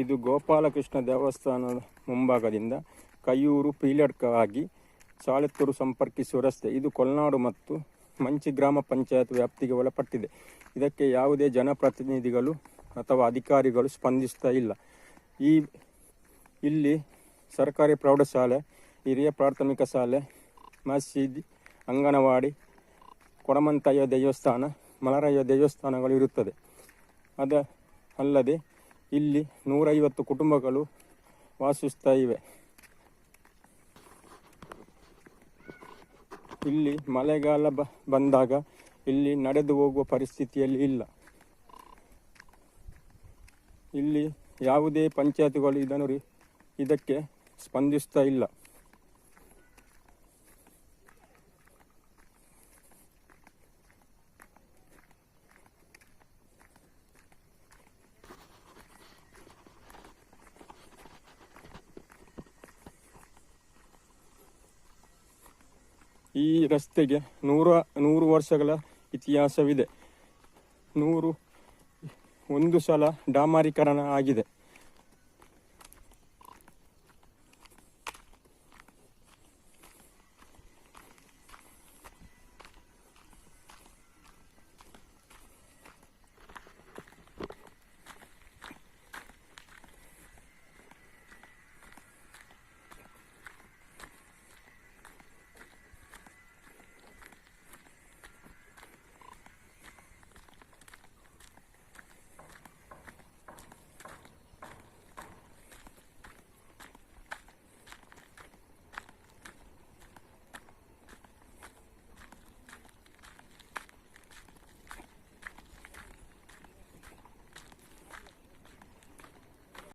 ಇದು ಗೋಪಾಲಕೃಷ್ಣ ದೇವಸ್ಥಾನದ ಮುಂಭಾಗದಿಂದ ಕೈಯೂರು ಪೀಲಡ್ಕವಾಗಿ ಸಾಲೆತ್ತೂರು ಸಂಪರ್ಕಿಸುವ ರಸ್ತೆ. ಇದು ಕೊಲ್ನಾಡು ಮತ್ತು ಮಂಚಿ ಗ್ರಾಮ ಪಂಚಾಯತ್ ವ್ಯಾಪ್ತಿಗೆ ಒಳಪಟ್ಟಿದೆ. ಇದಕ್ಕೆ ಯಾವುದೇ ಜನಪ್ರತಿನಿಧಿಗಳು ಅಥವಾ ಅಧಿಕಾರಿಗಳು ಸ್ಪಂದಿಸ್ತಾ ಇಲ್ಲ. ಇಲ್ಲಿ ಸರ್ಕಾರಿ ಪ್ರೌಢಶಾಲೆ, ಹಿರಿಯ ಪ್ರಾಥಮಿಕ ಶಾಲೆ, ಮಸೀದಿ, ಅಂಗನವಾಡಿ, ಕೊಡಮಂತಯ್ಯ ದೇವಸ್ಥಾನ, ಮಲರಯ್ಯ ದೇವಸ್ಥಾನಗಳು ಇರುತ್ತದೆ. ಅಲ್ಲದೆ ಇಲ್ಲಿ 150 ಕುಟುಂಬಗಳು ವಾಸಿಸ್ತಾ ಇವೆ. ಇಲ್ಲಿ ಮಳೆಗಾಲ ಬಂದಾಗ ಇಲ್ಲಿ ನಡೆದು ಹೋಗುವ ಪರಿಸ್ಥಿತಿಯಲ್ಲಿ ಇಲ್ಲ. ಇಲ್ಲಿ ಯಾವುದೇ ಪಂಚಾಯತ್ಗಳು ಇದಕ್ಕೆ ಸ್ಪಂದಿಸ್ತಾ ಇಲ್ಲ. ಈ ರಸ್ತೆಗೆ 100 ವರ್ಷಗಳ ಇತಿಹಾಸವಿದೆ. 101 ಸಲ ಡಾಮರೀಕರಣ ಆಗಿದೆ.